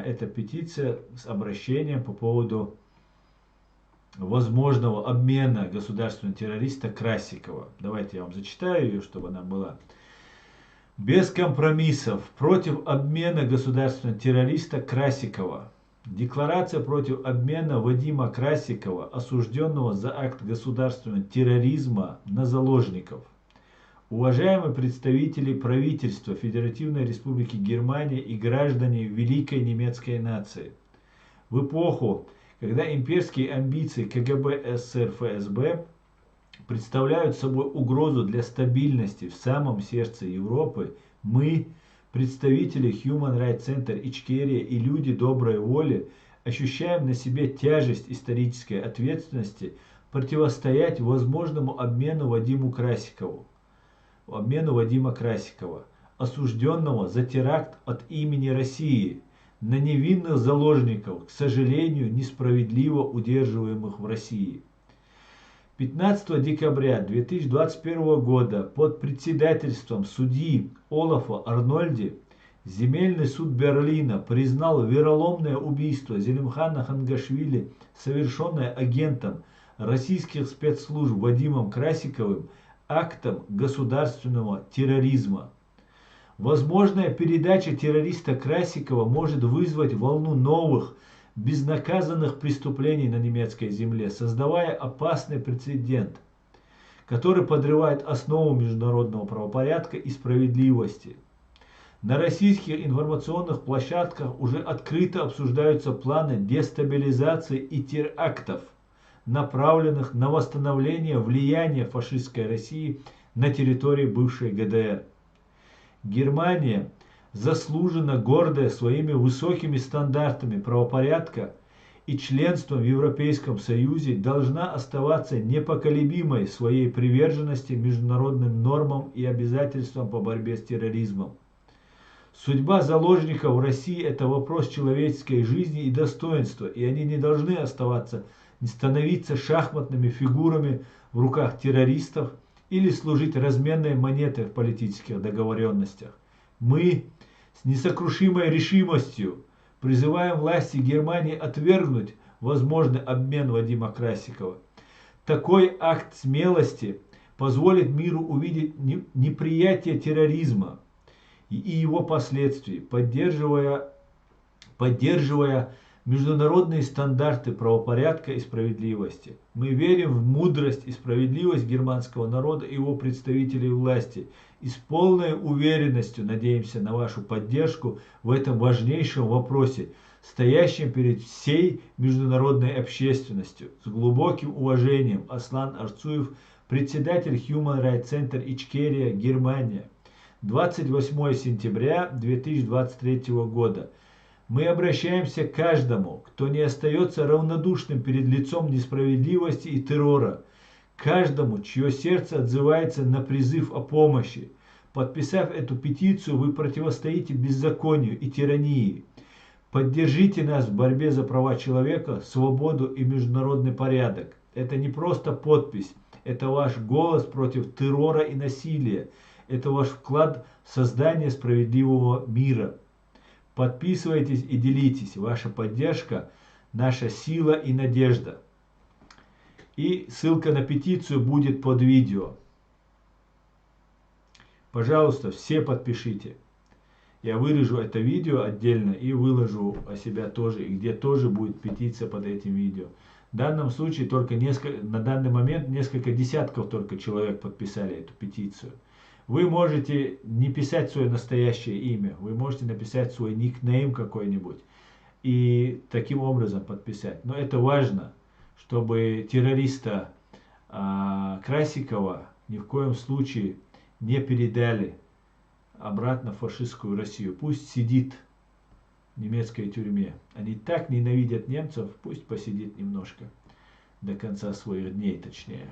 Это петиция с обращением по поводу возможного обмена государственного террориста Красикова. Давайте я вам зачитаю ее, чтобы она была. Без компромиссов против обмена государственного террориста Красикова. Декларация против обмена Вадима Красикова, осужденного за акт государственного терроризма, на заложников. Уважаемые представители правительства Федеративной Республики Германия и граждане великой немецкой нации, в эпоху, когда имперские амбиции КГБ СССР ФСБ представляют собой угрозу для стабильности в самом сердце Европы, мы, представители Human Rights Center Ичкерия и люди доброй воли, ощущаем на себе тяжесть исторической ответственности противостоять возможному обмену Вадима Красикова, осужденного за теракт от имени России на невинных заложников, к сожалению, несправедливо удерживаемых в России. 15 декабря 2021 года под председательством судьи Олафа Арнольди Земельный суд Берлина признал вероломное убийство Зелимхана Хангашвили, совершенное агентом российских спецслужб Вадимом Красиковым, актом государственного терроризма. Возможная передача террориста Красикова может вызвать волну новых, безнаказанных преступлений на немецкой земле, создавая опасный прецедент, который подрывает основу международного правопорядка и справедливости. На российских информационных площадках уже открыто обсуждаются планы дестабилизации и терактов, направленных на восстановление влияния фашистской России на территории бывшей ГДР. Германия, заслуженно гордая своими высокими стандартами правопорядка и членством в Европейском Союзе, должна оставаться непоколебимой в своей приверженности международным нормам и обязательствам по борьбе с терроризмом. Судьба заложников в России – это вопрос человеческой жизни и достоинства, и они не должны становиться шахматными фигурами в руках террористов или служить разменной монетой в политических договоренностях. Мы с несокрушимой решимостью призываем власти Германии отвергнуть возможный обмен Вадима Красикова. Такой акт смелости позволит миру увидеть неприятие терроризма и его последствий, поддерживая международные стандарты правопорядка и справедливости. Мы верим в мудрость и справедливость германского народа и его представителей власти и с полной уверенностью надеемся на вашу поддержку в этом важнейшем вопросе, стоящем перед всей международной общественностью. С глубоким уважением, Аслан Арцуев, председатель Human Rights Center Ичкерия, Германия. 28 сентября 2023 года. Мы обращаемся к каждому, кто не остается равнодушным перед лицом несправедливости и террора, каждому, чье сердце отзывается на призыв о помощи. Подписав эту петицию, вы противостоите беззаконию и тирании. Поддержите нас в борьбе за права человека, свободу и международный порядок. Это не просто подпись, это ваш голос против террора и насилия. Это ваш вклад в создание справедливого мира. Подписывайтесь и делитесь. Ваша поддержка – наша сила и надежда. И ссылка на петицию будет под видео. Пожалуйста, все подпишите. Я вырежу это видео отдельно и выложу о себя тоже, где тоже будет петиция под этим видео. В данном случае на данный момент несколько десятков только человек подписали эту петицию. Вы можете не писать свое настоящее имя, вы можете написать свой никнейм какой-нибудь и таким образом подписать. Но это важно, чтобы террориста Красикова ни в коем случае не передали обратно в фашистскую Россию. Пусть сидит в немецкой тюрьме. Они так ненавидят немцев, пусть посидит немножко, до конца своих дней точнее.